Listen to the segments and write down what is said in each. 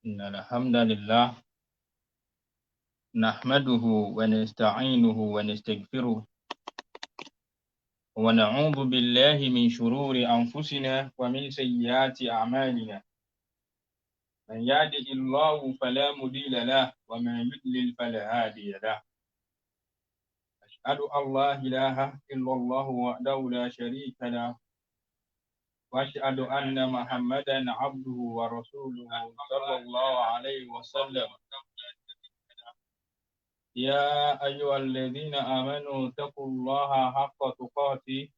إن الحمد لله نحمده ونستعينه ونستغفره ونعوذ بالله من شرور أنفسنا ومن سيئات أعمالنا. من يهده الله فلا مضل له ومن يضلل فلا هادي له. أشهد أن لا إله إلا الله وحده لا شريك له وأشهد أن محمدا عبده ورسوله صلى الله عليه وسلم. يا أيها الذين آمنوا اتقوا الله حق تقاته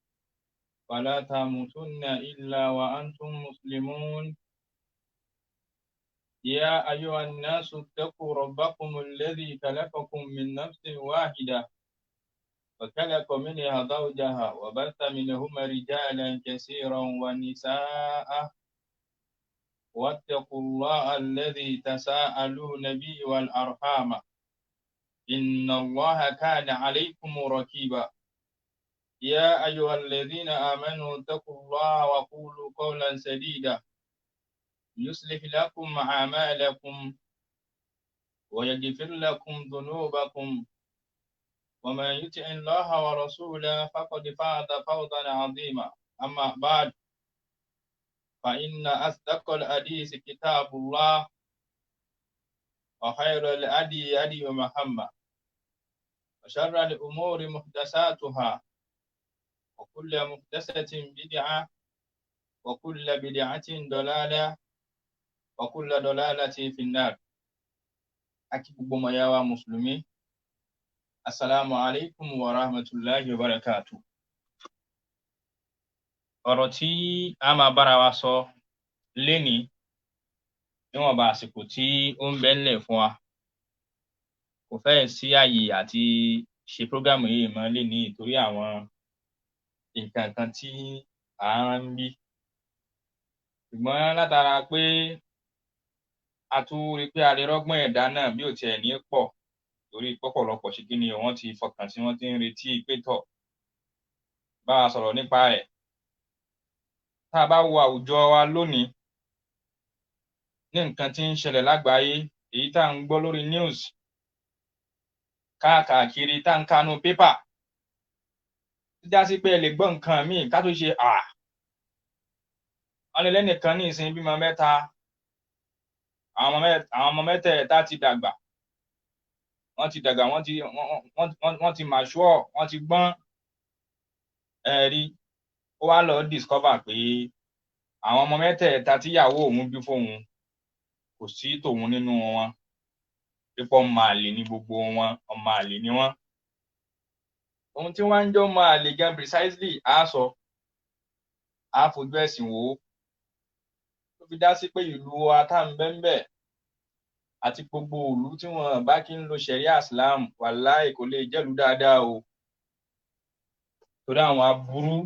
ولا تموتن إلا وأنتم مسلمون. يا أيها الناس اتقوا ربكم الذي خلقكم من نفس واحدة وخلق منها زوجها وبث منهما رجالا كثيرا ونساء واتقوا الله الذي تساءلون به والأرحام إن الله كان عليكم رقيبا. يا أيها الذين آمنوا اتقوا الله وقولوا قولا سديدا يصلح لكم أعمالكم ويغفر لكم ذنوبكم ومن يطع الله ورسوله فقد فاز فوزا عظيما. أما بعد فإن أصدق الحديث كتاب الله وخير الهدي هدي محمد وشر الأمور محدثاتها وكل محدثة بدعة وكل بدعة ضلالة وكل ضلالة في النار. أكبر ما يا مسلمين السلام عليكم ورحمة الله وبركاته. ọ̀rọ̀ tí a máa bára wa sọ lénìí níwọ̀nba àsìkò tí ó ń bẹ ńlẹ̀ fún wa kò fẹ́ẹ̀ sí àyè àti ṣe prógámù yìí mọ́ lénìí torí àwọn nǹkan kan tí à ń bí. Ṣùgbọ́n látara pé a tún rí pé a lè rọ́gbọ́n ẹ̀dá náà bí ò tiẹ̀ ní pọ̀ torí pọ́pọ̀lọpọ̀ ṣe kí ni wọ́n ti fọkàn sí, wọ́n ti ń retí pé tọ̀ bá a sọ̀rọ̀ nípa rẹ̀. Tá a bá wo àwùjọ wa lónìí ní nǹkan tí ń ṣẹlẹ̀ lágbàáyé, èyí tá à ń gbọ́ lórí news káàkiri tá à ń kánú pépà, tó já sí pé ẹ lè gbọ́ nǹkan míì ká tó ṣe wọ́n lè lẹ́nìkan ní ìsìn bímọ mẹ́ta, àwọn ọmọ mẹ́tẹ̀ẹ̀ta ti dàgbà, wọ́n ti mature, wọ́n ti gbọ́n. Ẹ̀rí ó wá lọ discover pé àwọn ọmọ mẹ́tẹ̀ẹ̀ta tíyàwó òun bí fóun kò sí tòun nínú wọn, pípọ́ ọmọ àlè ní gbogbo wọn, ọmọ àlè ni wọ́n. Ohun tí wọ́n ń jọ ọmọ àlè gan precisely á fojú ẹ̀sìn wò ó. Tó fi dá sí pé ìlú wa tá ń bẹ́ńbẹ́ àti gbogbo ìlú tí wọ́n bá kí ń lo ṣẹ̀ríà Islam wàláì kò lè jẹ́lú dáadáa o. Torí àwọn aburú,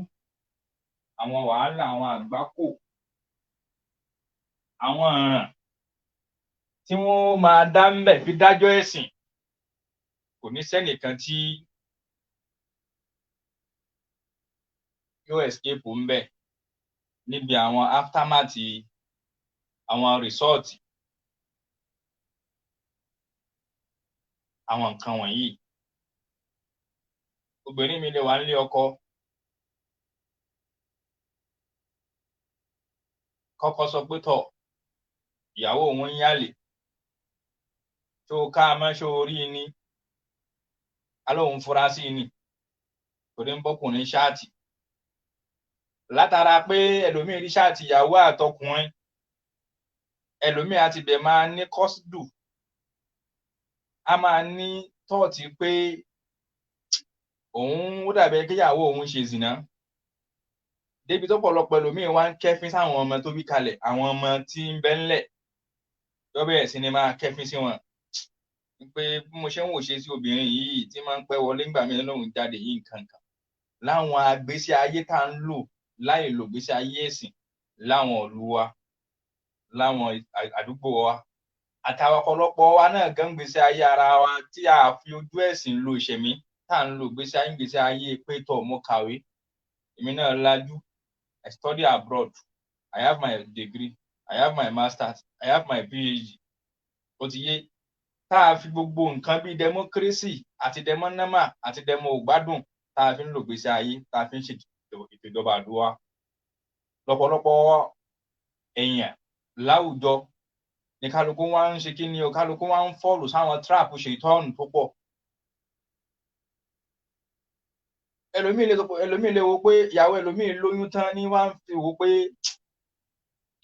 àwọn wàhálà, àwọn àgbákò, àwọn ọ̀ràn tí wọ́n máa dá ń bẹ̀ fi dájọ́ ẹ̀sìn kò ní sẹ́nìkan tí yóò escape ń bẹ̀ níbi àwọn aftermath àwọn result àwọn nǹkan wọ̀nyí. Obìnrin mi lè wà nílé ọkọ kọ́kọ́ sọ pé tọ̀ ìyàwó òun ń yálè, tó ká mọ́ ṣó orí ni, alóhun fura sí ni torí ń bọ́kùnrin ṣáàtì. Látara pé ẹlòmíì rí ṣáàtì ìyàwó àtọkùnrin, ẹlòmíì àti bẹ̀ máa ní kọ́sìdù, a máa ní tọ́ọ̀tì pé òun ó dàbí kíyàwó òun ṣe zìnà, débi tó pọ̀lọpọ̀ ẹlòmíì wá ń kẹ́fín sáwọn ọmọ tó bí kalẹ̀, àwọn ọmọ tí ń bẹ ńlẹ̀ yọ bẹ̀rẹ̀ sí ni máa kẹ́fín sí wọn pé bí mo ṣe ń wò ṣe sí obìnrin yìí tí máa ń pẹ́ wọlé ńgbà mí lóhùn jáde yìí nǹkan kan. Láwọn agbésí ayé tá ń lò láì lò gbésí ayé ẹ̀sìn láwọn ìlú wa, láwọn àdúgbò wa, àtàwọn ọ̀pọ̀lọpọ̀ wa náà gan gbésí ayé ara wa tí a fi ojú ẹ̀sìn lo ìṣẹ̀mí tá ń lò gbésí ayé pé tọ̀ mo kàwé, èmi náà lajú, I study abroad, I have my degree, I have my masters, I have my PhD. ó ti yé tá a fi gbogbo nǹkan bíi democracy àti demonema àti demo ògbádùn tá a fi ń lò gbèsè ayé tá a fi ń ṣètò ìjọba àdúrà lọ́pọ̀lọpọ̀ èèyàn láwùjọ ní kálukú wá ń ṣe kí ni o kálukú wá ń fọ́ọ̀lù sáwọn trap ṣètọ́ọ̀nù tó pọ̀ ẹlòmíì lè wo pé ìyàwó ẹlòmíì lóyún tán ní wá ń fi wò pé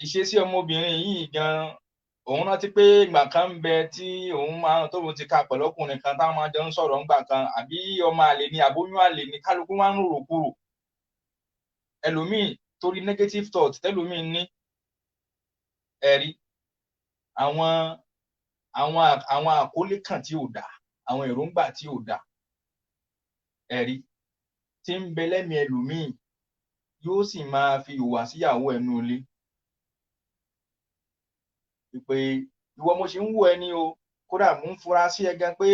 ìṣesí ọmọbìnrin yìí gan òun rántí pé ìgbà kan ń bẹ tí òun máa tóun ti ka pẹ̀lú ọkùnrin kan táwọn máa jọ ń sọ̀rọ̀ ńgbà kan àbí ọmọ àlè ni àbóyún àlè ni kálukú wá ń rò kúrò ẹlòmíì torí negative thought tẹlòmíì ní ẹ̀rí àwọn àkólé kan tí ò dá àwọn èròǹgbà tí ò dá ẹ̀rí tí ń bẹ lẹ́mìí ẹlòmíì yóò sì máa fi ìwà síyàwó ẹnu ilé pé ìwọ mo ṣe ń wò ẹ ní o kódà mò ń fura sí ẹ gan pé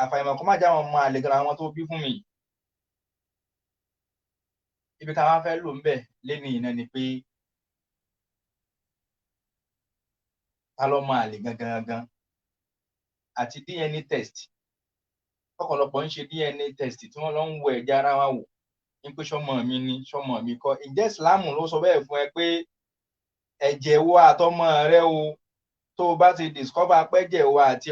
àfàìmọ̀ kó má já wọn mọ àlè gan àwọn tó bí fún mi ibi ká wá fẹ́ lò ń bẹ̀ lẹ́ni iná ni pé ta ló mọ àlè gangan àti DNA test ọ̀pọ̀lọpọ̀ ń ṣe DNA test tí wọ́n lọ ń wo ẹ̀jẹ̀ ara wa wò ní pé ṣọmọ mi ni ṣọmọ mi kọ́ ǹjẹ́ ìsìláàmù ló sọ bẹ́ẹ̀ fún ẹ pé ẹ̀jẹ̀ wo àtọmọ rẹ o tó o bá ti discover pẹ́jẹ̀ wo àti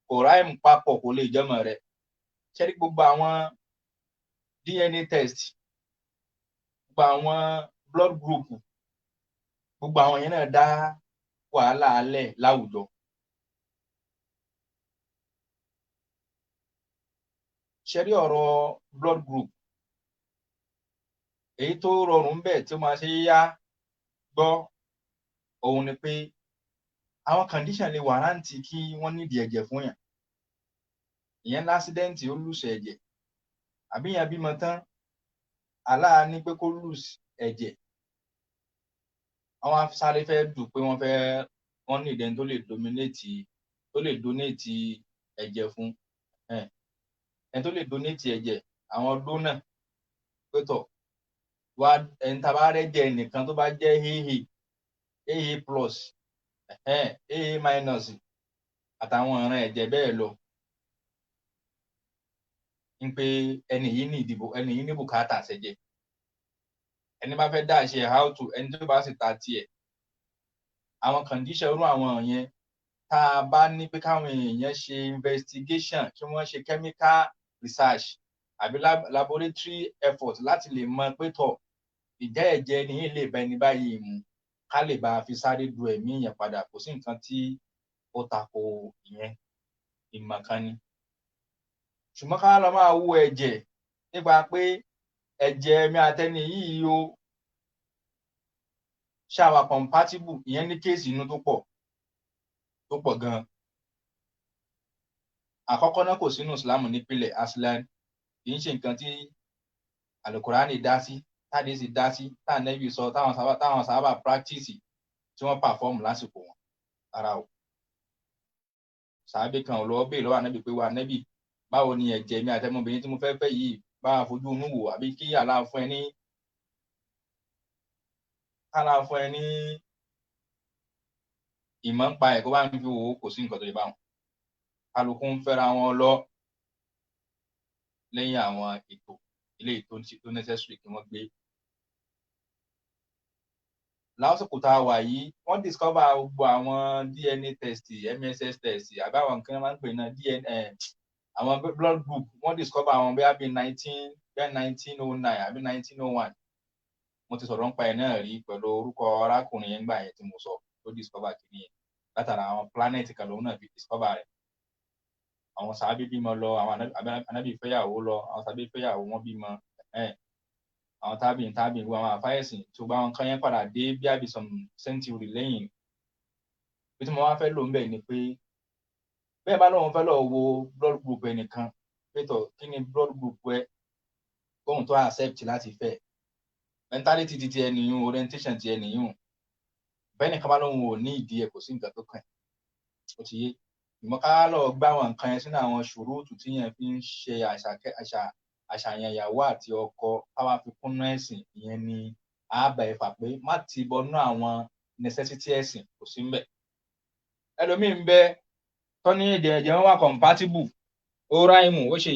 kò ráìmù papọ̀ kò lè jọmọ rẹ ṣé ní gbogbo àwọn DNA test gbogbo àwọn blood group gbogbo àwọn yẹn náà dá wàhálà alẹ̀ láwùjọ. ṣé rí ọ̀rọ̀ blood group èyí tó rọrùn bẹ́ẹ̀ tí ó máa ṣe yá gbọ́ òun ni pé àwọn condition lè wàrántì kí wọ́n nídìí ẹ̀jẹ̀ fún yàn ìyẹn lásídẹ́ǹtì ó lùsẹ̀ ẹ̀jẹ̀ àbí yàn bímọ tán aláà ní pé kó lùs ẹ̀jẹ̀ àwọn sáré fẹ́ dù pé wọ́n ní ìdẹni tó lè donate ẹ̀jẹ̀ fún ẹni tó lè donate ẹ̀jẹ̀ àwọn donor pé tọ̀ wá ẹni tá a bá rẹ́jẹ̀ nìkan tó bá jẹ́ AA plus AA minus àtàwọn ìran ẹ̀jẹ̀ bẹ́ẹ̀ lọ ń pé ẹni yìí ní bùkátà ṣẹ̀jẹ̀ ẹni bá fẹ́ dá ṣe how to ẹni tó bá sì ta tiẹ̀ àwọn condition irú àwọn yẹn tá a bá ní pé káwọn èèyàn ṣe investigation kí wọ́n ṣe chemical research àbí laboratory effort láti lè mọ pé tọ̀ ìjẹ́ ẹ̀jẹ̀ ni yìí lè bá ẹni báyìí mu ká lè bá a fi sáré du ẹ̀mí yẹn padà kò sí nǹkan tí ó tako ìyẹn ìmọ̀ kan ni ṣùgbọ́n ká lọ máa wo ẹ̀jẹ̀ nípa pé ẹ̀jẹ̀ mi àtẹni yìí o ṣàwà compatible ìyẹn ní kéèsì inú tó pọ̀ gan-an àkọ́kọ́ náà kò sínú ìsìlámù nípìnlẹ̀ aslan kì í ṣe nǹkan tí alukurani dá sí táde sì dá sí táànẹ́bì sọ táwọn sábà practice tí wọ́n perform lásìkò wọn ara o sàábé kan ò lọ bẹ́ẹ̀ lọ́wọ́ ànábì pé wà ànábì báwo ni ẹ̀jẹ̀ mi àtẹmọbìnrin tí mo fẹ́ fẹ́ yìí bá a fojú inú wò àbí kí Allah fún ẹ ní ìmọ̀ ń pa ẹ̀ kó bá ń fi wò ó kò sí nǹkan tó lè bá wọn kálukú ń fẹ́ra wọn lọ lẹ́yìn àwọn ètò ilé tó necessary kí wọ́n gbé lásìkò tá a wà yìí wọ́n discover gbogbo àwọn DNA test MSS test àbáwọn nǹkan máa ń pè náà DNA àwọn blood group wọ́n discover àwọn bóyá bíi 1909 àbí 1901 mo ti sọ̀rọ̀ nípa ẹ̀ náà rí pẹ̀lú orúkọ arákùnrin yẹn gbà yẹn tí mo sọ tó discover kìíní yẹn látara àwọn planet kan lòun náà fi discover rẹ̀ àwọn sàábí bímọ lọ àwọn anábì fẹ́yàwó lọ àwọn sàábí fẹ́yàwó wọn bímọ àwọn tábìn wọn àwọn àfáyẹ̀sìn tó bá wọn kán yẹn padà dé bí àbí some century lẹ́yìn bí tí mo wá fẹ́ lò ń bẹ̀ ni pé bẹ́ẹ̀ bá lóun fẹ́ lọ wo blood group ẹnìkan pétọ̀ kí ni blood group ẹ kóhun tó accept láti fẹ́ mentality ti ẹnìyún orientation ti ẹnìyún bẹ́ẹ̀ nìkan bá lóun ò ní ìdí ẹ̀ kò sí nǹkan tó kàn ó ti yé ìmọ̀ ká lọ gbá àwọn nǹkan yẹn sínú àwọn ṣùrúùtù tí yẹn fi ń ṣe àṣàyàn ìyàwó àti ọkọ káwá fi kúnnú ẹ̀sìn ìyẹn ni àábà ẹ̀fà pé má ti bọnú àwọn necessity ẹ̀sìn kò sí mbẹ̀ ẹlòmíì ń bẹ tó ní èdè ẹ̀jẹ̀ wọn wà compatible ó ráìmù ó ṣe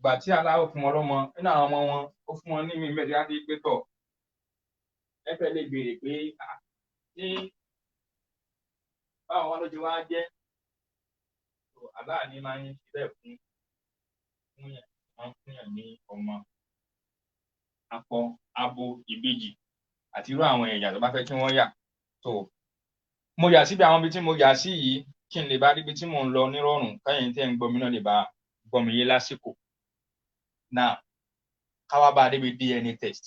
ìgbà tí aláwọ̀ fún wọn lọ́mọ nínú àwọn ọmọ wọn ó fún wọn ní ìmí mẹ́tí láti pé tọ̀ ẹ fẹ́ lè béèrè pé ní báwọn wọn ló ti wá jẹ́ aláàní máa ń ṣe bẹ́ẹ̀ fún yàn ní ọmọ akọ abo ìbejì àti irú àwọn ẹ̀yà tó bá fẹ́ kí wọ́n yà tó mo yà síbi àwọn ibi tí mo yà sí yìí kí n lè bá ríbi tí mò ń lọ nírọ̀rùn káyìn tẹ́ ń gbọ́ mi náà lè bá gbọ́ mi yé lásìkò náà káwá bá débi DNA test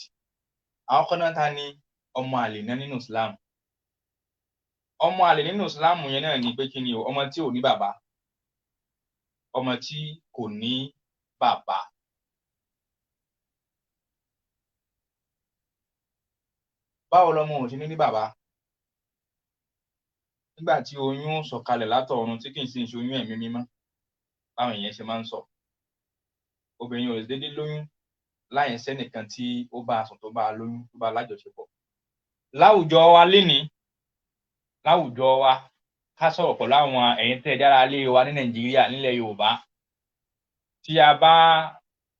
àwọn kan náà ta ni ọmọ àlè náà nínú Islam ọmọ àlè nínú Islam yẹn náà ni pé kí ni o ọmọ tí ò ní bàbá ọmọ tí kò ní bàbá báwo lọmọ ò ṣe ní bàbá nígbà tí oyún sọ̀kalẹ̀ látọ̀run tí kì í sì ń ṣe oyún ẹ̀mí mímọ́ báwọn èèyàn ṣe máa ń sọ obìnrin ò lè dédé lóyún láì sẹ́nìkan tí ó bá a sùn tó bá a lóyún tó bá a lájọṣepọ̀ láwùjọ wa lénìí láwùjọ wa ká sọ̀rọ̀ pẹ̀lú àwọn ẹ̀yin tẹ́ ẹ dára lé wa ní Nàìjíríà nílẹ̀ Yorùbá tí a bá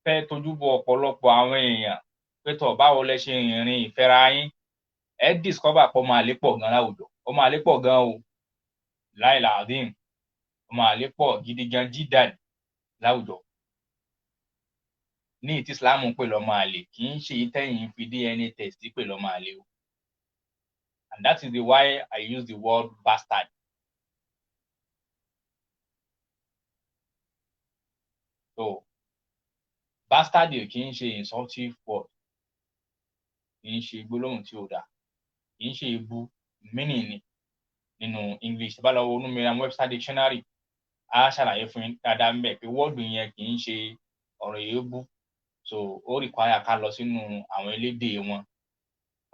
fẹ́ tojú bọ ọ̀pọ̀lọpọ̀ àwọn èèyàn pé tọ̀ báwo lẹ ṣe rìnrìn ìfẹ́ra yín ẹ discover pé ọmọ àlè pọ̀ gan láwùjọ ọmọ àlè pọ̀ gan o láìláàdín ọmọ àlè pọ̀ gidi gan jídàn láwùjọ ní ìtí Islam ń pè lọ́mọ àlè kì í ṣe ìtẹ̀yìn fi DNA test pè lọ́mọ àlè o and that is the why I use the word bastard. So bastard kì í ṣe insultive word kì í ṣe gbólóhùn tí ó dáa kì í ṣe ebu meaning ni nínú English bá lọ wo nínú Merriam-Webster dictionary a ṣàlàyé fún yín dáadáa ń bẹ pé wọ́ọ̀dù yẹn kì í ṣe ọ̀rọ̀ èébú so ó require ká lọ sínú àwọn elédè wọn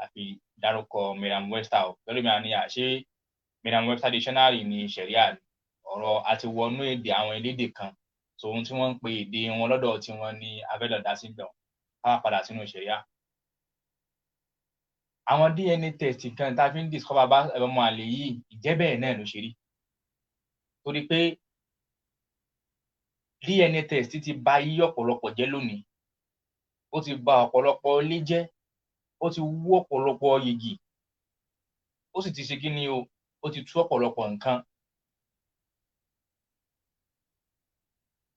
àfi dárúkọ Merriam-Webster pẹ̀lú mi àní àṣé Merriam-Webster dictionary ní ṣẹ̀ríà ọ̀rọ̀ àti wọnú èdè àwọn elédè kan so ohun tí wọ́n ń pe èdè wọn lọ́dọ̀ tí wọ́n ní abẹ́lọ̀dá síbẹ̀ ká padà sínú ṣẹ̀ríà. Àwọn DNA test kan tá a fi ń discover bá ọmọ àlè yìí ìjẹ́ bẹ́ẹ̀ náà ló ṣe rí torí pé DNA test ti bà yí ọ̀pọ̀lọpọ̀ jẹ́ lónìí ó ti bà ọ̀pọ̀lọpọ̀ ilé jẹ́ ó ti wú ọ̀pọ̀lọpọ̀ yìgì ó sì ti ṣe kí ni o ó ti tú ọ̀pọ̀lọpọ̀ nǹkan.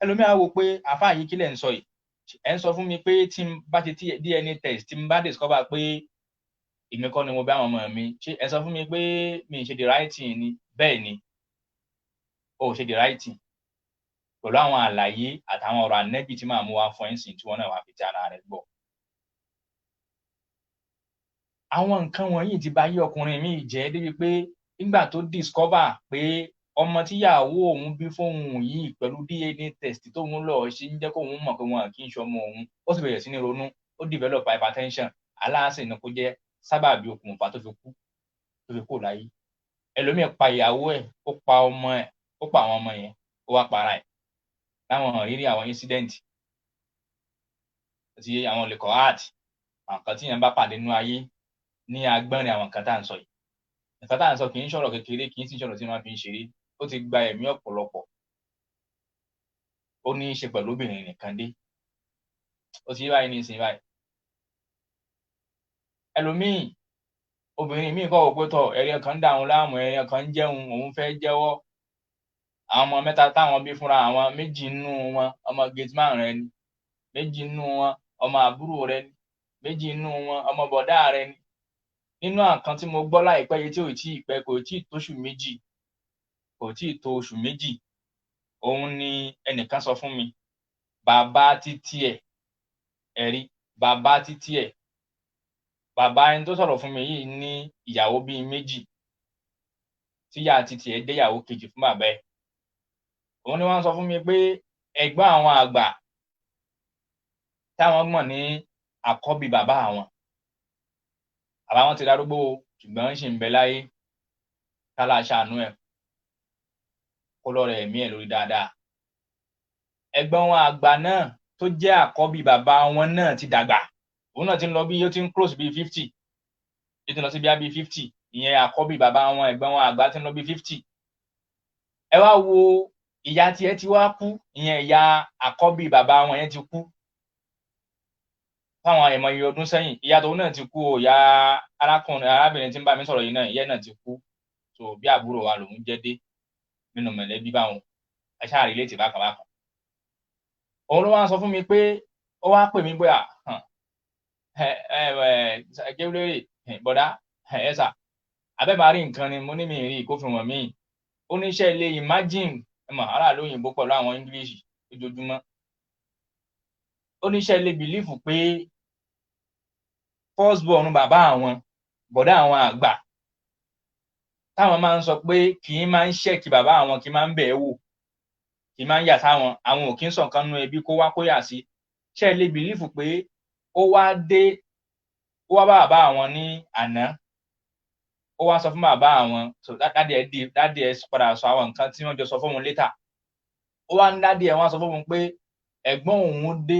ẹlòmíà wò pé àfáà yìí kílẹ̀ ń sọ yìí ẹ̀ ń sọ fún mi pé tí n bá ṣe DNA test tí n bá discover pé èmi kọ́ ni mo bí àwọn ọmọ mi ṣé ẹ sọ fún mi pé mi ṣe the right thing ni bẹ́ẹ̀ ni o ṣe the right thing pẹ̀lú àwọn àlàyé àtàwọn ọ̀rọ̀ ànẹ́bì tí màá mú wá fún ẹ̀sìn tí wọ́n náà wá fi ti ara rẹ̀ gbọ́. àwọn nǹkan wọ̀nyí ti bà yí ọkùnrin mi jẹ́ débi pé nígbà tó discover pé ọmọ tíyàwó òun bí fóun yìí pẹ̀lú DNA test tóun lọ ṣe ń jẹ́ kóun mọ̀ pé wọn kì í ṣe ọmọ òun ó sì bẹ̀rẹ̀ sí ní ronú ó develop hypertension aláàsì ni kó jẹ́ sábàbí okùnfà tó fi kú láyé ẹlòmíì pa ìyàwó ẹ̀ ó pa ọmọ ẹ̀ ó pa àwọn ọmọ yẹn ó wá para ẹ̀ láwọn rírí àwọn incident àti àwọn olùkọ́ art àwọn kan tí yẹn bá pàdé nínú ayé ní agbọ́nrin àwọn nǹkan tá à ń sọ yìí nǹkan tá à ń sọ kì í ṣọ̀rọ̀ kékeré kì í sì ṣọ̀rọ̀ tí wọ́n fi ń ṣeré ó ti gba ẹ̀mí ọ̀pọ̀lọpọ̀ ó ní í ṣe pẹ̀lú obìnrin nìkan dé ó ti yé báyìí ní ìsìn báyìí ẹlòmíì obìnrin míì kọ́ òpó tọ̀ ẹ̀rí kan ń dà òun láàmú ẹ̀rí kan ń jẹun òun fẹ́ jẹ́wọ́ àwọn ọmọ mẹ́ta táwọn bí fúnra àwọn méjì nínú wọn ọmọ gateman rẹ ni méjì nínú wọn ọmọ àbúrò rẹ ni méjì nínú wọn ọmọ bọ̀dá rẹ ni nínú àkàn tí mo gbọ́ láìpẹ́ yìí tí ò tí ì pẹ́ kò tí ì tó oṣù méjì òun ni ẹnìkan sọ fún mi bàbá títí ẹ̀ ẹ̀rí bàbá títí ẹ̀ bàbá ẹni tó sọ̀rọ̀ fún mi yìí ní ìyàwó bíi méjì tíyà títí ẹ̀ déyàwó kejì fún bàbá ẹ̀ òun ni wọ́n sọ fún mi pé ẹ̀gbọ́n àwọn àgbà táwọn mọ̀ ní àkọ́bí bàbá wọn ti darúgbó ṣùgbọ́n ṣì ń bẹ láyé kálá ṣàánú ẹ̀ kó lọ́rọ̀ ẹ̀mí ẹ̀ lórí dáadáa ẹ̀gbọ́n wọn àgbà náà tó jẹ́ àkọ́bí bàbá wọn náà ti dàgbà òun náà ti ń lọ bí ó ti ń close bíi 50 ètò lọ sí bí 50 ìyẹn àkọ́bí bàbá wọn ẹ̀gbọ́n wọn àgbà tí ń lọ bí 50. ẹ wá wo ìyá tiẹ̀ ti wá kú, ìyẹn ìyá àkọ́bí bàbá wọn yẹn ti kú fáwọn àìmọye ọdún sẹ́yìn. ìyá tòun náà ti kú o, ìyá arábìnrin tí ń bá mi sọ̀rọ̀ yìí náà, ìyá náà ti kú. so bí àbúrò wa lòun jẹ́ dé nínú mọ̀lẹ́bí báwọn, ẹ ṣáà rí létí bákan bákan. òun ló wá sọ fún mi pé ó wá pè mí pé gẹ́gẹ́ bọ̀dá ẹ̀sà abẹ́ máa rí nǹkan ni mo ní mi rí kó fi wọ̀n mí. ó ní iṣẹ́ ilé imagine aráàlú òyìnbó pẹ̀lú àwọn English lójoojúmọ́. ó ní iṣẹ́ ilé bìlífù pé first born bàbá àwọn bọ̀dá àwọn àgbà táwọn máa ń sọ pé kì í máa ń ṣẹ́ẹ̀kì bàbá àwọn, kì í máa ń bẹ̀ ẹ́ wò, kì í máa ń yà sáwọn, àwọn ò kí ń sọ̀kan nínú ẹbí kó wá kó yà sí. iṣẹ́ ilé bìlífù pé ó wá bá bàbá àwọn ní àná, ó wá sọ fún bàbá àwọn, so dádì ẹ padà sọ àwọn nǹkan tí wọ́n jọ sọ fún wọn létà. ó wá ní dádì ẹ wọ́n sọ fún wọn pé ẹ̀gbọ́n òun dé,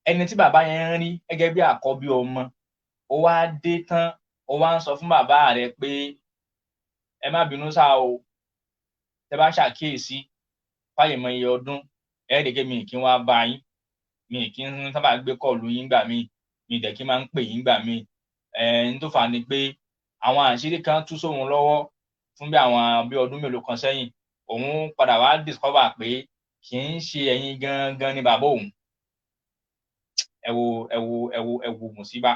ẹni tí bàbá yẹn ń rí gẹ́gẹ́ bí àkọ́bí ọmọ, ó wá dé tán, ó wá ń sọ fún bàbá rẹ̀ pé ẹ má bínú sá o, tẹ bá ṣàkíyèsí fáyèmọye ọdún ẹ rí gẹ́gẹ́ mi kí wọ́n bá yín, mi kí ń sábà gbé kọ́ọ̀lù yín gbà mí, mi dẹ̀ kí máa ń pè yín gbà mí. ń tó fà á ni pé àwọn àṣírí kan tú sóhun lọ́wọ́ fún bí ọdún mélòó kan sẹ́yìn. òun padà wá discover pé kì í ṣe ẹ̀yin gangan ni bàbá òun. ẹ wo mùsíbà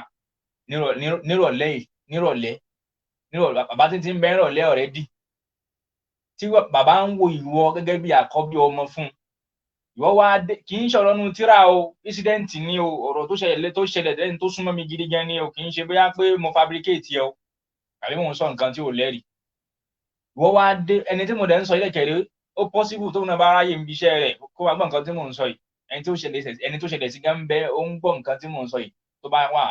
nírọ̀lẹ́ bàbá tí ń bẹ nírọ̀lẹ́ already, tí bàbá ń wo ìwọ gẹ́gẹ́ bí àkọ́bí ọmọ fún ìwọ wá dé. kì í ṣọ̀rọ̀ nu tíra o, incident ni o, ọ̀rọ̀ tó ṣẹlẹ̀ lẹ́yìn tó súnmọ́ mi gidi gan ni o, kì í ṣe bóyá pé mo fabricate ẹ o tàbí mo ń sọ nǹkan tí ò lẹ́rìí. ìwọ wá dé, ẹni tí mo dẹ̀ ń sọ ilé kẹrẹ ó possible tóun náà bá ráyè ń bi iṣẹ́ rẹ̀ kó wá gbọ́ nǹkan tí mò ń sọ yìí. ẹni tó ṣẹlẹ̀ sí gan bẹ́ ó ń gbọ́ nǹkan tí mò ń sọ yìí, tó bá wà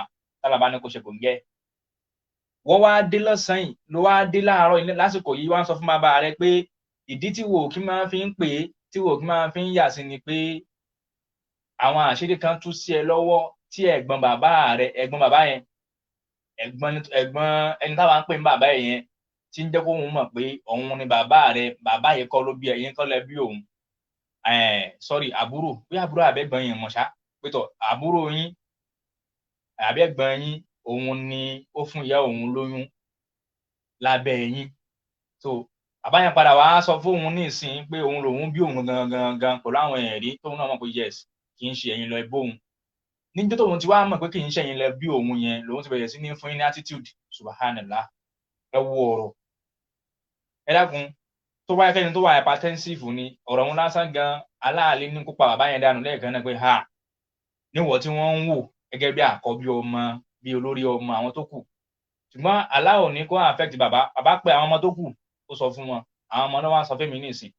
tálábà ní kò ṣe kò ń gẹ́. wọ́n wá dé lọ́sàn-án yìí, ló wá dé láàárọ̀ yìí lásìkò yìí, wá ń sọ fún bàbá rẹ̀ pé ìdí tí wò kí máa fi ń pè é, tí wò kí máa fi ń yà sí ni pé àwọn àṣírí kan tú sí ẹ lọ́wọ́ tí ẹ̀gbọ́n bàbá yẹn, ẹ̀gbọ́n ẹni táwa ń pè ní bàbá yẹn tí ń jẹ́ kó òun mọ̀ pé òun ni bàbá rẹ̀, bàbá yẹn kọ́ ló bí ẹ̀yin kọ́ lẹ bí òun. sorry àbúrò, bí àbúrò àbẹ́gbọ́n yẹn mọ̀ ṣá, pé tọ̀ àbúrò yín àbẹ́gbọ́n yín òun ni ó fún ìyá òun lóyún lábẹ́ yín. so bàbá yẹn padà wá sọ fóun ní ìsìn pé òun lòun bí òun gangan pẹ̀lú àwọn ẹ̀rí tóun náà mọ̀ pé yes kì í ṣe ẹ̀yin lọ ẹbí òun. níjọ́ tóun ti wá mọ̀ pé kì í ṣe ẹ̀yin lọ bí òun yẹn lòun ti bẹ̀rẹ̀ sí ní fún yín ní attitude. subhanallah, ẹ wo ọ̀rọ̀. ẹ dákun, tó wáyé fẹ́ni tó wà hypertensive ni ọ̀rọ̀ òun lásán gan aláàlẹ́ ní kópa bàbá yẹn dànù lẹ́ẹ̀kan náà pé níwọ̀ tí wọ́n ń wò gẹ́gẹ́ bí àkọ́bí ọmọ, bí olórí ọmọ àwọn tó kù. ṣùgbọ́n Allah ò ní kó affect bàbá pé àwọn ọmọ tó kù ó sọ fún wọn, àwọn ọmọ náà wá sọ fẹ́mi nísìn.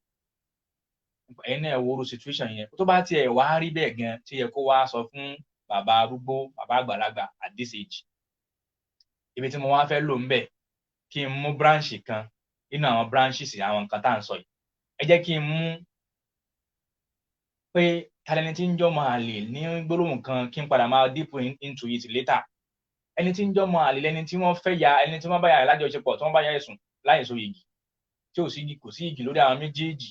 ẹ̀yin náà wo situation yẹn, tó bá tiẹ̀ wá rí bẹ́ẹ̀ gan tí yẹ kó wá sọ fún bàbá arúgbó, bàbá àgbàlagbà at this age. ibi tí mo wá fẹ́ lò ń bẹ̀, kí n mú branch kan nínú àwọn branches àwọn nǹkan tá à ń sọ yìí. ẹ jẹ́ kí n mú pé tálẹ́ni tí ń jọmọ àlè ní gbólóhùn kan, kí n padà máa deep into it later. ẹni tí ń jọmọ àlè lẹni tí wọ́n fẹ́ ya, ẹni tí wọ́n bá ya lájọṣepọ̀, tí wọ́n bá ya ẹ̀sùn láì so yìgì, tí kò sí yìgì lórí àwọn méjèèjì.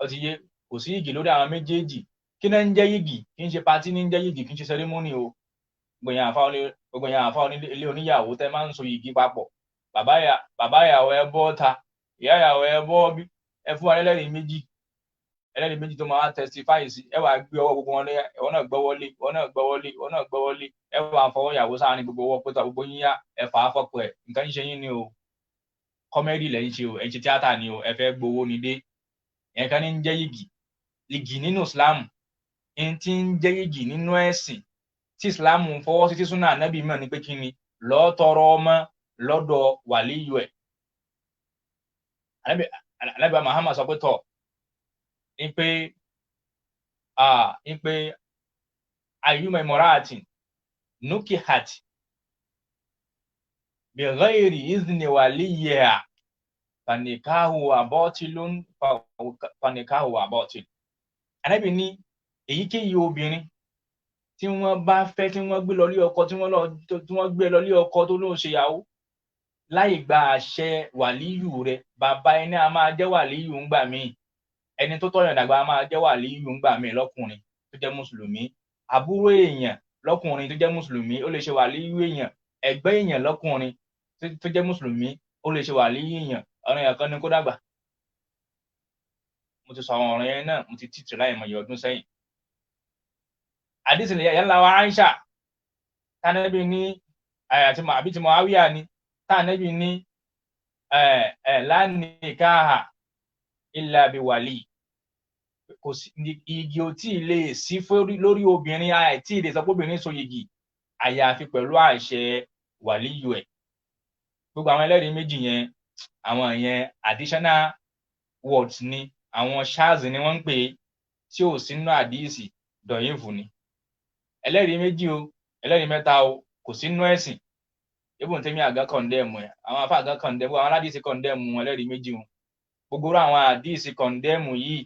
ó ti yé, kò sí yìgì lórí àwọn méjèèjì. kí náà ń jẹ́ yìgì? kì í ṣe patí ní ń jẹ́ yìgì, kì í ṣe ceremony o. gbogbo èèyàn àfa ilé oníyàwó tẹ́ máa ń so yìgì papọ̀. bàbá ìyàwó ẹ bọ́ ta, ìyá ìyàwó ẹ bọ́ bí, ẹ fún wa ẹlẹ́rìí méjì tó máa testify sí. ẹ wàá gbé ọwọ́ gbogbo wọn lé, ìwọ náà gbọ́wọ́lé, ìwọ náà gbọ́wọ́lé, ìwọ náà gbọ́wọ́lé. ẹ wàá fọwọ́ ìyàwó sáàrin gbogbo ọwọ́ pé gbogbo yín yá, ẹ fà á fọ́pọ̀ ẹ̀. nǹkan ń ṣe yín ni o, kọ́mẹ́dì lẹ́yìn ṣe o, ẹ̀ ń ṣe tíátà ni o, ẹ fẹ́ gbowó ni dé. ìyẹn kan ní ń jẹ́ yìgì nínú Islam. ẹni tí ń jẹ́ yìgì nínú ẹ̀sìn tí Islam ń fọwọ́ sí, tí súnà ànábì mọ̀ ní pé kí ni lọ́ọ́ tọrọ ọmọ lọ́dọ̀ wàlíyù ẹ̀. ànábì Muhammad sọ pé tọ̀ ń pé ayyuma imra'atin nukihat bi ghairi izni waliyha fanikahu wa batil. ànábì ní èyíkéyìí obìnrin tí wọ́n bá fẹ́ tí wọ́n gbé lọ lé ọkọ tí wọ́n gbé lọ lé ọkọ tó lóun ṣe ìyàwó láì gba àṣẹ wàlíyù rẹ̀, bàbá ẹni a máa jẹ́ wàlíyù ńgbà míì, ẹni tó tọ́yàn dàgbà a máa jẹ́ wàlíyù ńgbà míì lọ́kùnrin tó jẹ́ mùsùlùmí, àbúrò èèyàn lọ́kùnrin tó jẹ́ mùsùlùmí ó lè ṣe wàlíyù èèyàn, ẹ̀gbẹ́ èèyàn lọ́kùnrin tó jẹ́ mùsùlùmí ó lè ṣe wàlíyù èèyàn. ọ̀rọ̀ yẹn kan ni kó dàgbà. mo ti sọ àwọn ọ̀rọ̀ yẹn náà, mo ti títì láì mọ̀ iye ọdún sẹ́yìn. àdìsí yàrá wa Aisha tánẹ́bí ní àbí tí Muawiya ní tánẹ́bí ní la nikaha illa bi wali, kò sí igi ò tí ì lè sí lórí obìnrin, àìtí ì lè sọ pé obìnrin so yìgì àyàfi pẹ̀lú àṣẹ wàlíyù ẹ̀. gbogbo àwọn ẹlẹ́rìí méjì yẹn, àwọn yẹn additional words ni, àwọn ṣáàzì ni wọ́n ń pè é, tí ò sínú àdíìsì dọ̀yìnfù ni. ẹlẹ́rìí méjì o, ẹlẹ́rìí mẹ́ta o, kò sínú ẹ̀sìn. Ibn Taymiyyah àgá kọ̀ndẹ́ẹ̀mù ẹ̀, àwọn afá àgá kọ̀ndẹ́ẹ̀mù, àwọn aládìsí kọ̀ndẹ́ẹ̀mù ẹlẹ́rìí méjì o. gbogbo àwọn àdíìsì kọ̀ndẹ́ẹ̀mù yìí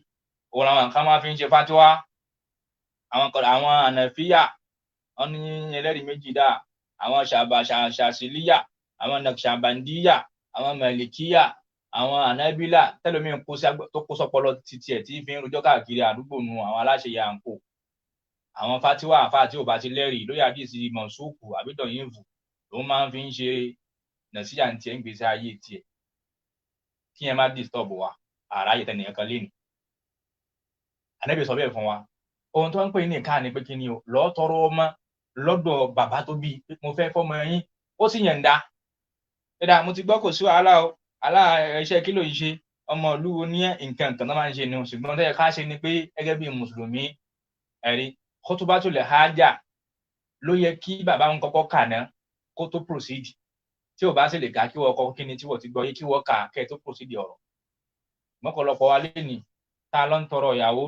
òun làwọn nǹkan máa fi ń ṣe fátíwá. àwọn ànàfíyà wọn ní ẹlẹ́rìí méjì dà, àwọn ṣàṣìlíyà, àwọn nàkṣàbàndíyà, àwọn màlìkíyà, àwọn ànábílà tẹlómìn tó kó sọpọlọ títí ẹ̀ tí fi ń rojọ́ káàkiri àdúgbò nu àwọn aláṣẹ yàǹkó. àwọn fátíwá àfá tí ò bá ti lẹ́rìí lórí àdíìsì mọ̀súùkù àbí dọ̀yìnfù ló máa ń fi ń ṣe nàṣíyà ní tiẹ̀ ń gbèsè ayé tiẹ̀, kí yẹn má disturb wa àráyè tẹnìyàn kan léni. Ànábì sọ bẹ́ẹ̀ fún wa. ohun tó ń pè ní ìka ni pé kí ni o, lọ́ọ́ tọrọ ọmọ lọ́dọ̀ bàbá tó bí, mo fẹ́ fọmọ yín, ó sì yàn dá ẹ̀dá, mo ti gbọ́ kò sí wàhálà o, iṣẹ́ kí ló yìí ṣe, ọmọ ìlú wo ní nǹkan tó máa ń ṣe ni, ṣùgbọ́n tó yẹ ká ṣe ni pé gẹ́gẹ́ bí mùsùlùmí ẹ̀rí khutbatul haja ló yẹ kí bàbá ń kọ́kọ́ kà ná kó tó proceed. tí ò bá sì lè kà kí wọ́n kọ́ kí ni tí wọ́n ti gbọ́ yé kí wọ́n kà kẹ́ tó proceed ọ̀rọ̀. mọ́kànlọpọ̀ wa lénìí tá a lọ ń tọrọ ìyàwó,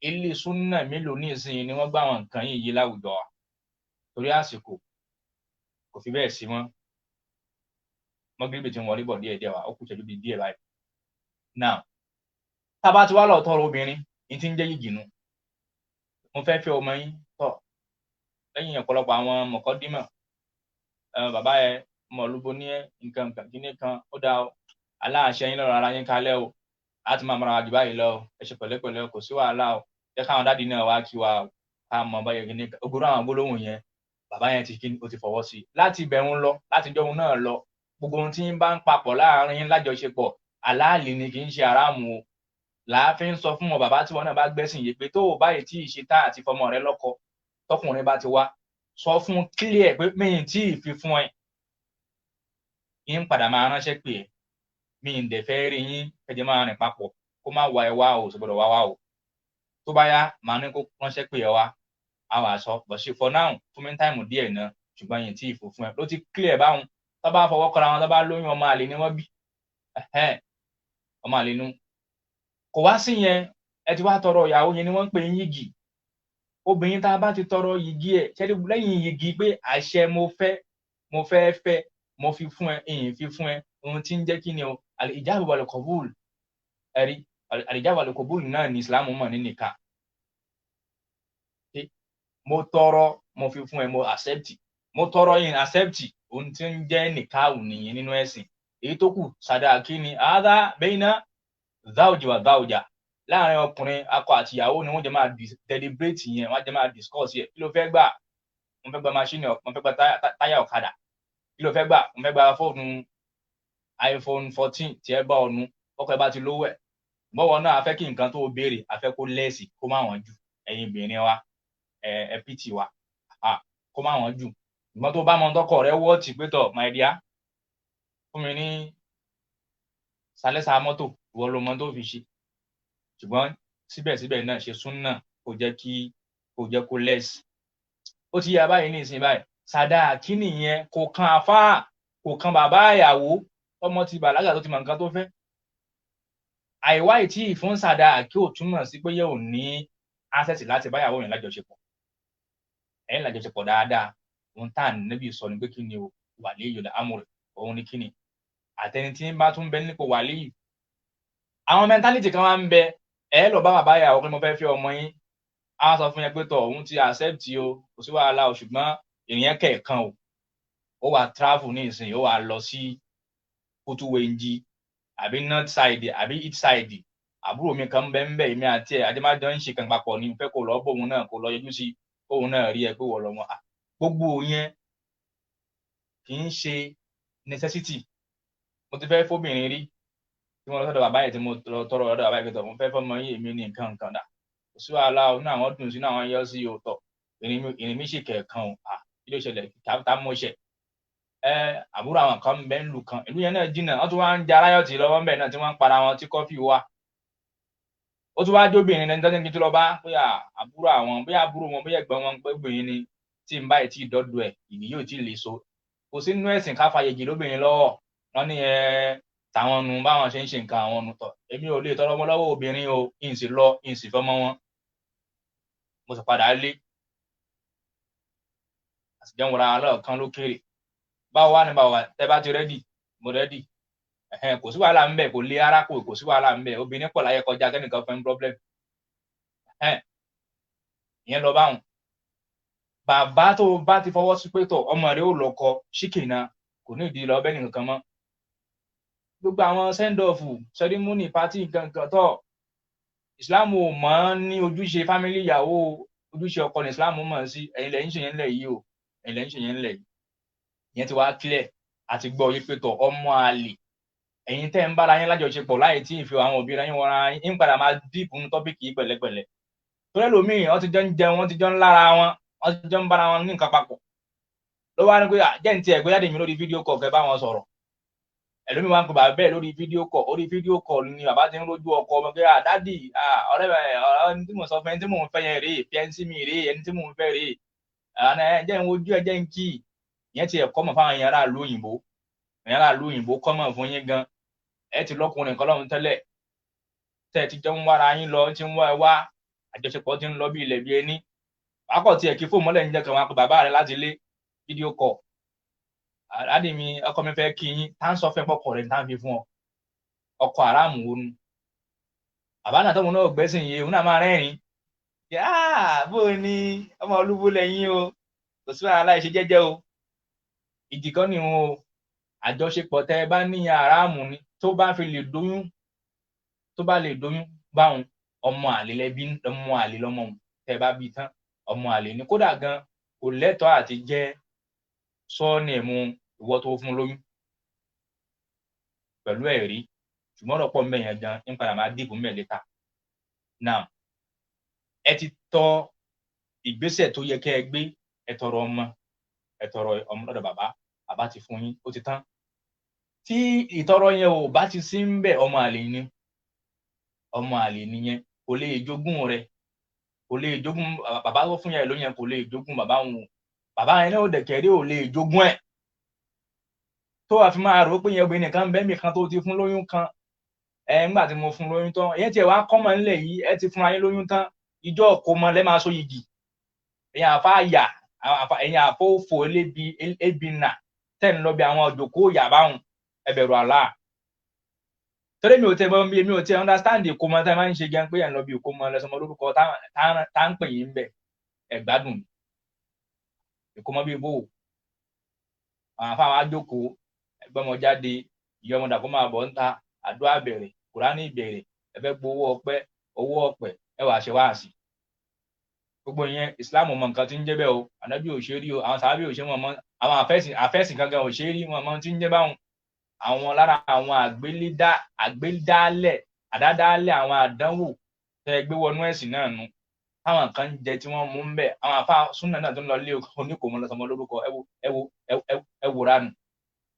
ilé súnà mélòó ní ìsinyìí ni wọ́n gbá àwọn nǹkan yìí láwùjọ wa, torí àsìkò kò fi bẹ́ẹ̀ sí mọ́. mọ́gìrìbì tí wọ́n rí bọ̀ díẹ̀ wa ó kù ṣẹ́jú bíi díẹ̀ báyìí. now tá a bá ti wá lọ tọrọ obìnrin ní ti ń jẹ́ yìgì nu, mo fẹ́ fẹ́ ọmọ yín tọ̀, lẹ́yìn ọ̀pọ̀lọpọ̀ àwọn mọ̀kọ́dímọ̀, bàbá ẹ ọmọ olúbo ní nǹkan kíní kan, ó dá o, aláàṣẹ yín lọ́rọ̀ ara yín kalẹ̀ o, láti máa mara jù báyìí lọ, ẹ ṣe pẹ̀lẹ́pẹ̀lẹ́, kò sí wàhálà o, jẹ́ káwọn dádì náà wá kí wa o, ká mọ báyìí kíní kan. ogoro àwọn gbólóhùn yẹn bàbá yẹn ó ti fọwọ́ sí. láti ìbẹ̀rùn lọ, láti jọ́ òun náà lọ, gbogbo ohun tí ń bá ń papọ̀ láàrin lájọṣepọ̀ àláàlì ni, kì í ṣe àrámù o. láàfin sọ fún wọn bàbá tí wọn náà bá gbẹ́sìn yìí pé tó o báyìí tí ì ṣe tá àti fọmọ rẹ lọ́kọ, tọkùnrin bá ti wá sọ fún clear pé mi tí ì fi fún ẹ, yín padà máa ránṣẹ́ pé ẹ, mi ì dẹ̀ fẹ́ rí yín ẹjẹ máa rìn papọ̀, kó má wá ẹ wá o, sì gbọdọ̀ wá o. tó bá yá màá ní kó ránṣẹ́ pé ẹ wá, a wà sọ but ṣe for now fún mi táìmù díẹ̀ náà, ṣùgbọ́n yín tí ì fún ẹ ló ti clear báwọn. tó bá fọwọ́ kọra wọn, tó bá lóyún, ọmọ àlè ni wọ́n bí, ọmọ àlè nu. kò wá sí yẹn, ẹ ti wá tọrọ ìyàwó yẹn ni wọ́n ń pè ń yìgì. obìnrin tá a bá ti tọrọ yìgì ẹ̀ ṣẹ́ni lẹ́yìn yìgì pé àṣẹ mo fẹ́ mo fi fún ẹ, ìyìn fi fún ẹ, ohun tí ń jẹ́ kí ni o, al-ijaba wal-qabul. ẹ̀rí al-ijaba wal-qabul náà ní Islam mọ̀ ní nìka. mo tọrọ mo fi fún ẹ, mo accept, mo tọrọ yìí accept, ohun tí ń jẹ́ nìka ò nìyẹn nínú ẹ̀sìn. èyí tó kù sadaki ni hadha bayna zawji wa zawja, láàrin ọkùnrin akọ àti ìyàwó ni wọ́n jẹ máa deliberate yẹn, wọ́n jẹ máa discuss yẹn. kí ló fẹ́ gbà? mo fẹ́ gba machine, mo fẹ́ gba táyà ọ̀kadà. kí ló fẹ́ gbà? mo fẹ́ gba fóònù iPhone 14 tí ẹ bá ọnu, ọkọ ẹ bá ti lówó ẹ̀. bọ́wọ́ náà a fẹ́ kí nǹkan tó béèrè a fẹ́ kó lẹ́ẹ̀sì, kó má wọ́n jù. ẹ̀yin obìnrin wa ẹ pìtì wa, kó má wọ́n jù. ìgbọ́n tó bá mọ tọkọ rẹ wọ́ọ̀tì pé tọ̀ my dear, fún mi ní sálẹ́sà mọ́tò, ìwọ ló mọ tó fi ṣe. ṣùgbọ́n síbẹ̀síbẹ̀ náà ṣe súnà kó jẹ́ kó lẹ́ẹ̀sì. ó ti yá báyìí ní ìsìn báyìí, sàdáàkí nìyẹn, kò kan àfáà, kò kan bàbá ìyàwó, ọmọ ti bàlágà tó ti mọ nǹkan tó fẹ́. àìwá ìtí ìfún sàdáàkí ò túmọ̀ sí pé yóò ní access láti báyàwó yẹn lájọṣepọ̀. ẹ̀yin lájọṣepọ̀ dáadáa, ohun tá à ní níbi sọ ni pé kí ni o, waliyul amr, òun ni kí ni. àtẹni tí ń bá tún bẹ nípò wàlíyù, àwọn mentality kan wá ń bẹ, ẹ lọ bá bàbá ìyàwó pé mo fẹ́ fi ọmọ yín, á sọ fún yẹn pé tọ̀ òun ti accept o kò sí wàhálà o ṣùgbọ́n ìrìn kẹ̀ẹ̀kan o ó wà travel ní ìsìn ó wà lọ sí kútúwéńjì àbí north side àbí east side àbúrò mi kan bẹ́ẹ̀ ń bẹ̀ èmi àti ẹ̀ adémájọ́ ń ṣe kan papọ̀ ní fẹ́ kó lọ bóun náà kó lọ yọjú sí òun náà rí ẹ pé wọ́n lọ wọn gbogbo yẹn kì í ṣe necessity mo ti fẹ́ fóbìnrin rí tí mo lọ sọ́dọ̀ bàbá yẹn tí mo lọ tọrọ lọ́dọ̀ bàbá yẹn tó mo fẹ́ fọmọ yìí èmi ní nǹkan nǹkan dà kò sí wàhálà o ní àwọn dùn sí ní àwọn yọ sí òótọ́ ìrìn mi sì kẹ̀ẹ̀kan o kí ló ṣẹlẹ̀ tá mo ṣẹ̀ àbúrò àwọn kan bẹ́ẹ̀ ń lù kan ìlú yẹn náà jìnnà wọ́n tún wá ń jẹ aráyọ̀tì lọ́wọ́ ńbẹ̀ náà tí wọ́n ń para wọn tí kọ́fì wà ó tún wá jóbìnrin ẹni tọ́jú tó lọ bá bóyá àbúrò àwọn bóyá àbúrò wọn bóyá ẹ̀gbọ́n wọn gbẹ̀gbìnrin ni tí ń báyìí tí dọ́dọ̀ ẹ̀ ìbí yóò tí ì lè so kò sí nínú ẹ̀sìn ká fàyèjì lóbìnrin lọ́wọ́ wọn ní tàwọn nu báwọn ṣe ń ṣe nǹkan àwọn nu tọ̀ èmi ò lè tọrọ ọmọ lọ́wọ́ obìnrin o kí n sì lọ kí n sì fọmọ wọn mo sì padà lé àtijọ́ wọn ra lọ́ọ̀kan lókèrè báwo wá ní báwo wá tẹ bá ti rẹ́dì mo rẹ́dì kò sí wàhálà ńbẹ kò lé ara kò sí wàhálà ńbẹ obìnrin pọ̀ láyé kọjá kẹ́nìkan fẹ́ ń problem ìyẹn lọ báwọn bàbá tó bá ti fọwọ́ sí pé tọ̀ ọmọ rẹ ó lọ́kọ ṣìkìnà kò ní ìdí lọ bẹ́ẹ̀ nìkan mọ́ gbogbo àwọn send off ceremony party gangan tọ̀ Islam ò mọ̀ ní ojúṣe family ìyàwó ojúṣe ọkọ ní Islam mọ̀ sí ẹ̀yin lẹ́yìn ṣe yẹn ńlẹ̀ yìí o ẹ̀yin lẹ́yìn ṣe yẹn ńlẹ̀ yìí ìyẹn ti wá clear àti gbọ́ yí pé tọ̀ ọmọ àlè ẹ̀yin tẹ́ ń bára yín lájọṣepọ̀ láì tí ì fi àwọn òbí yín wọra yín padà máa dìbò ní tọ́pìkì yìí pẹ̀lẹ́pẹ̀lẹ́ torí ẹlòmíì wọ́n ti jọ ń jẹun wọ́n ti jọ ń lára wọn wọ́n ti jọ ń bára wọn ní nǹkan papọ̀ ló wá ní pé jẹ́ ní tiẹ̀ gbéjáde mi lórí fídíò kọ̀ kẹ́ bá wọn sọ̀rọ̀ ẹlòmíì wá ń pè bàbá bẹ́ẹ̀ lórí fídíò kọ̀ ni bàbá ti ń rojú ọkọ ọmọ pé dádì ọ̀rẹ́ ẹni tí mo sọ fún ẹni tí mò ń fẹ́ yẹn rèé fiẹ́nsì mi rèé ẹni tí mò ń fẹ́ rèé jẹ́ ń wojú ẹ jẹ́ ń kí ìyẹn ti ẹ̀kọ́ mọ̀ fáwọn èèyàn aráàlú òyìnbó kọ́ mọ̀ fún yín gan ẹ ti lọ́kùnrin kan lọ́run tẹ́lẹ̀ tẹ́ ẹ ti jọ ń wára yín lọ tí ń wá ẹ wá àjọṣepọ̀ ti ń lọ bí ilẹ̀ bí ẹni wákọ̀ tí ẹ kí fóònù mọ́lẹ̀ ń jẹ́ kan wọn pé bàbá rẹ láti lé fídíò kọ̀ àdì mi ọkọ mi fẹ́ kí yín tá ń sọ fẹ́ pọkọ rẹ̀ tá ń fi fún ọ ọkọ aráàmù wo nu bàbá náà tóun náà gbẹ́sìn yìí òun náà máa rẹ́rìn bó o ní ọmọ olúwo lẹ́yìn o kò sí wàhálà ìṣe jẹ́jẹ́ o ìdí kan ni o àjọṣepọ̀ tẹ́ ẹ bá ní aráàmù ni tó bá lè dóyún báwọn ọmọ àlè lẹbí ọmọ àlè lọmọ tẹ́ bá bí tán ọmọ àlè ni kódà gan kò lẹ́tọ̀ọ́ àti jẹ́ sọ́ọ̀nì ẹ̀mú ìwọ tó fún lóyún pẹ̀lú ẹ̀rí ṣùgbọ́n ọ̀pọ̀ mẹ́yàn gan ń padà máa dìbò mẹ́lẹ́ta náà ẹ ti tọ́ ìgbésẹ̀ tó yẹ kẹ́ ẹ gbé ẹ tọrọ ọmọ lọ́dọ̀ bàbá ti fún yín ó ti tán tí ìtọrọ yẹn ò bá ti sí ń bẹ ọmọ àlè nìyẹn kò lè jogún rẹ kò lè jogún bàbá tó fún yẹn ló yẹn kò lè jogún bàbá òun bàbá yẹn náà dẹ̀kẹ̀rẹ́ ò lè jogún ẹ̀ tó wàá fi máa rò ó pé yẹn obìnrin kan bẹ́ẹ̀ mi kan tó ti fún lóyún kan ńgbà tí mo fún lóyún tán ìyẹn tiẹ̀ wá kọ́mọ ńlẹ̀ yìí ẹ ti fún ayé lóyún tán ìjọ kò mọ lẹ́ máa so yìgì ẹ̀yin àfa àyà ẹ̀yin àfọwọ́fọ ebi nà tẹ́ ń lọ bí àwọn òjòkó yà báwọn ẹ bẹ̀rù àlá torí mi ò tẹ understand ìkómọ tá a máa ń ṣe gan pé ẹ̀ ń lọ bí ìkómọ lẹ́sọmọ lórúkọ tá ń pè yín bẹ̀ ẹ̀ gbádùn ìkómọ bíi bò àwọn afáwọn àjòkó ẹgbẹ́mọ jáde ìyá ọmọdé àkó máa bọ̀ ń ta àdúrà bẹ̀rẹ̀ kùránì bẹ̀rẹ̀ ẹ fẹ́ gbowó ọpẹ́ ẹ wàá ṣe wáàsí gbogbo ìyẹn Islam mọ nǹkan tí ń jẹ́ bẹ́ẹ̀ o ànábì ò ṣe rí o àwọn sàábì ò ṣe wọn mọ àwọn àfẹ́sìn gangan ò ṣe rí wọn mọ tí ń jẹ́ báwọn àwọn lára àwọn àgbédálẹ̀ àdádálẹ̀ àwọn àdánwò tẹ gbé wọnú ẹ̀sìn náà nu táwọn kan jẹ tí wọ́n mú ń bẹ̀ àwọn àfa súnà náà tó ń lọ lé oníkòmọ lọsọmọ lórúkọ ẹ wò ránù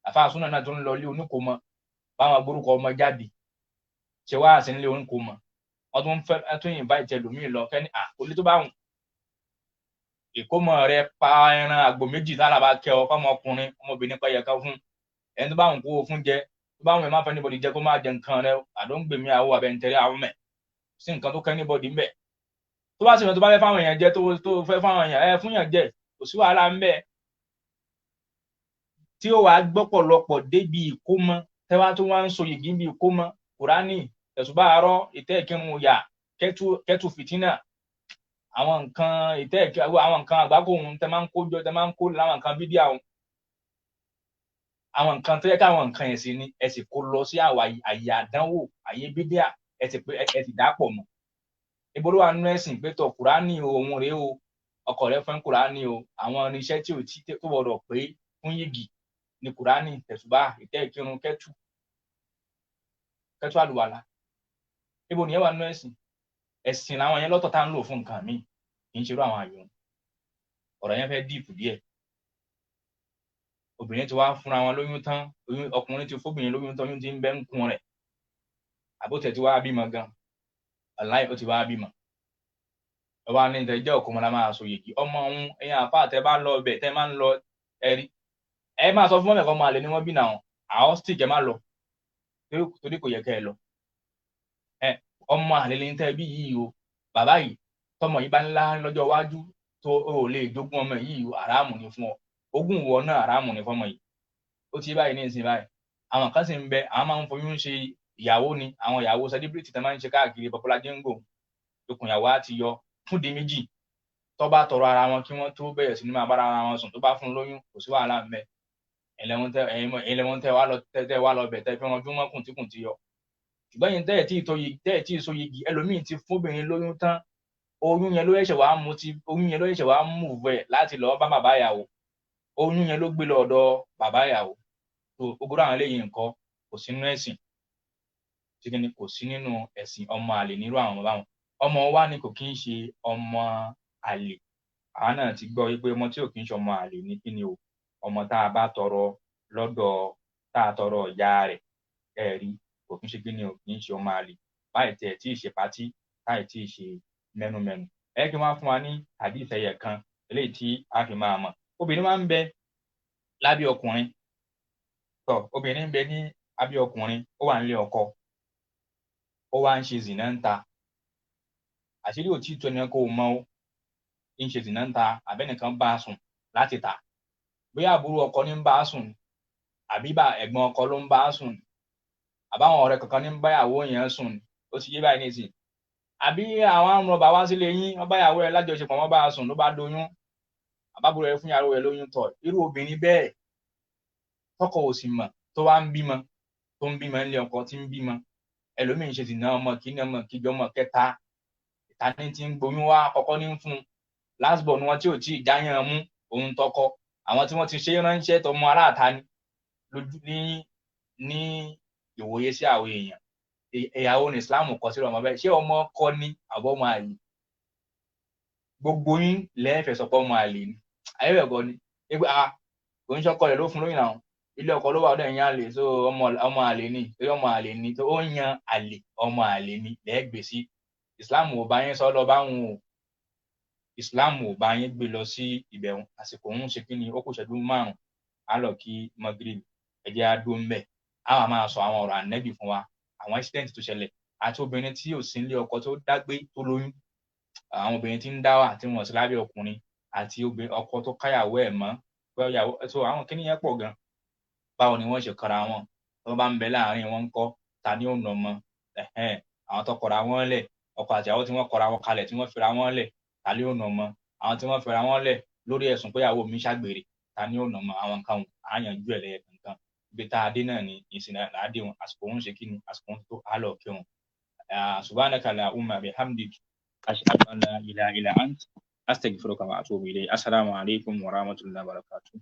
àfa súnà náà tó ń lọ lé oníkòmọ báwọn gbórúkọ ọmọ jáde ṣe wá àṣẹ nílé oníkòmọ wọn tún invite ẹlòmíì lọ kẹ́ni olè tó bá wùn ìkómọ rẹ pa ẹran àgbò méjì tálàbà kẹ ọ fọmọkùnrin ọmọbìnrin pẹyẹ kan fún ẹni tó bá wùn kó o fún jẹ tó bá wùn ẹ má fẹ́ anybody jẹ kó má jẹ nǹkan rẹ àdóńgbèmí àwọ abẹnitẹrẹ àwọn mẹ sí nǹkan tó kẹ́ anybody ń bẹ tó bá sì wọn tó bá fẹ́ fáwọn èèyàn jẹ tó fẹ́ fáwọn èèyàn fún yàn jẹ kò sí wàhálà ń bẹ tí ó wàá gbọ́pọ̀lọpọ̀ débi ìkómọ tẹ́wá tó wá ń so yìgì bí ìkómọ kùránì tẹ̀sùbá àárọ̀ ìtẹ́ ìkírun yà kẹ́tù fìtínà àwọn nǹkan ìtẹ́ẹ̀kẹ́ àwọn nǹkan àgbákò ohun tẹ máa ń kó jọ tẹ máa ń kó láwọn nǹkan bídíà ohun àwọn nǹkan tó yẹ káwọn nǹkan ẹ̀sìn ni ẹ sì kó lọ sí àwa àyè àdánwò àyè bídíà ẹ sì dàpọ̀ mọ́ ibo ló wà nínú ẹ̀sìn pé tọ kùránì o ohun rèé o ọkọ rẹ fún kùránì o àwọn irinṣẹ́ tí ò tí tó gbọdọ̀ pé fún yìgì ní kùránì tẹ̀sùbá ìtẹ́ẹ̀kírun kẹ́tù àlùwàlà ibo nìyẹn wà nínú ẹ̀sìn làwọn yẹn lọ́tọ̀ tá ń lò fún nǹkan míì kì í ṣerú àwọn àyò ọ̀rọ̀ yẹn fẹ́ dìpù díẹ̀ obìnrin ti wá fúnra wọn lóyún tán ọkùnrin ti fóbìnrin lóyún tán oyún ti ń bẹ ń kún rẹ̀ àbótẹ ti wá bímọ gan aláì ó ti wá bímọ ọba ní ìtẹ jẹ òkú mọlá máa so yèkì ọmọ ọhún ẹ̀yin àfa àtẹ bá lọ ọbẹ tẹ máa ń lọ ẹrí ẹ máa sọ fún mọmọ ẹkọ máa lè ní wọn bí náà àwọn stick ẹ má lọ torí kò yẹ kẹ ẹ lọ ọmọ àlè ní tẹ bí yìí o bàbá yìí tọmọ yìí bá ńlá lọ́jọ́ iwájú tó o lè jogún ọmọ yìí o àràmù ni fún ọ ogún ìwọ náà àràmù ni fọmọ yìí ó ti báyìí ní ìsìn báyìí àwọn kan sì ń bẹ àwọn máa ń foyún ṣe ìyàwó ni àwọn ìyàwó celebrity tẹ máa ń ṣe káàkiri popular jingo okùn ìyàwó á ti yọ fún di méjì tó bá tọrọ ara wọn kí wọ́n tó bẹ̀rẹ̀ sí ní máa bára ara wọn sùn tó bá fún lóyún kò sí wàhálà ńbẹ ẹlẹ́wọ̀n tẹ wá lọ bẹ̀ tẹ fẹ́ wọn bí wọ́n kùn tí yọ ṣùgbọ́n yìí tẹ́ẹ̀ tí so yigi ẹlòmíì ti fúnbìnrin lóyún tán oyún yẹn ló ṣẹ̀ṣẹ̀ wá mú vẹ̀ láti lọ bá bàbá ìyàwó oyún yẹn ló gbé lọ ọ̀dọ̀ bàbá ìyàwó tó gbogbo àwọn eléyìí nǹkan kò sí nínú ẹ̀sìn ṣíkíní kò sí nínú ẹ̀sìn ọmọ àlè nírú àwọn ọmọ báwọn ọmọ wa ni kò kí ń ṣe ọmọ àlè àwọn náà ti gbọ́ wípé ọmọ tí ò kí ń ṣe ọmọ àlè ní kíni o ọmọ tá a bá tọrọ lọ́dọ̀ tá a tọrọ ìyá rẹ̀ ẹ̀rí kò kí ń ṣe kíni o kì í ṣe ọmọ àlè báyìí tẹ̀ tí ì ṣe patí báyìí tí ì ṣe mẹ́numẹ́nu kí wọ́n fún wa ní hadith ẹyẹ kan eléyìí tí a fi máa mọ̀ obìnrin máa ń bẹ lábẹ́ ọkùnrin obìnrin ń bẹ ní abẹ́ ọkùnrin ó wà nílé ọkọ ó wá ń ṣe zìnà ń ta àṣírí òtí tó ẹni kó mọ ó ń ṣe zìnà ń ta àbẹ́nìkan bá a sùn láti ta bóyá àbúrò ọkọ ní ń bá a sùn àbí ẹ̀gbọ́n ọkọ ló ń bá a sùn àbáwọn ọ̀rẹ́ kankan ní ń báyàwó yẹn sùn ó ti yé báyìí nísìn àbí àwọn àrùn ọba wá sílé yín wọ́n báyàwó ẹ lájọṣepọ̀ wọ́n bá a sùn ló bá doyún àbábúrò ẹ fún yàrá ẹ lóyún tọ̀ irú obìnrin bẹ́ẹ̀ tọkọ ò sì mọ̀ tó wá ń bímọ nílé ọkọ tí ń bímọ ẹlòmíín ṣe dìnnà ọmọ kìíní ọmọ kejì ọmọ kẹta ìta ní ti ń gboyún wá kọ́kọ́ ní fún last born wọn tí ò tí ì jáyàn mú òun tọkọ àwọn tí wọ́n ti ṣe ránṣẹ́ tọmọ aráàta ni lójú ní ìwòye sí àwọn èèyàn ìyàwó ní Islam kọ sí ọmọ bẹ́ẹ̀ ṣé ọmọ kọ ní àbọ̀ ọmọ àlè gbogbo yín lẹ́ẹ̀fẹ̀ sọpọ̀ ọmọ àlè ni ayébẹ̀ kọ ni kò ń ṣọkọ rẹ̀ ló fún lóyún àwọn ilé ọkọ ló wà ọdọ ẹ̀yìn àlè so ọmọ àlè ni torí ọmọ àlè ni tó ó yan àlè ọmọ àlè ni lẹ́ẹ̀gbẹ́ sí Islam ò bá yín sọ lọ báwọn o Islam ò bá yín gbé lọ sí ìbẹ̀rùn àsìkò ń ṣe kí ni ó kù ṣẹ́jú márùn-ún á lọ kí Maghrib ẹ̀jẹ̀ á dó ń bẹ̀ á wà máa sọ àwọn ọ̀rọ̀ ànẹ́bì fún wa àwọn accident tó ṣẹlẹ̀ àti obìnrin tí ò sí nílé ọkọ tó dágbé tó lóyún àwọn obìnrin tí ń dá wà tí wọ́n sì lábẹ́ ọkùnrin àti ọkọ tó káyàwó ẹ̀ mọ́ pẹ́yàwó so àwọn kíní yẹn pọ̀ gan báwo ni wọ́n ṣe kọra wọn tó bá ń bẹ láàrin wọn ń kọ́ ta ni ó nà ọmọ àwọn tó kọra wọn lẹ̀ ọkọ àti àwọn tí wọ́n kọra wọn kalẹ̀ tí wọ́n fira wọn lẹ̀ ta ni ó nà ọmọ àwọn tí wọ́n fira wọn lẹ̀ lórí ẹ̀sùn péyàwó mi ṣàgbèrè ta ni ó nà ọmọ àwọn nǹkan àyànjú ẹ̀ lẹ́yẹ kankan ibi tá a dé náà ni ìsìn àdé wọn àsìkò òun ṣe kí ni àsìkò òun tó á lọ kí wọn subhanaka allahumma bihamdik ashhadu an la ilaha illa ant astaghfiruka wa atubu ilayk assalamu alaikum wa rahmatullahi wa barakatuh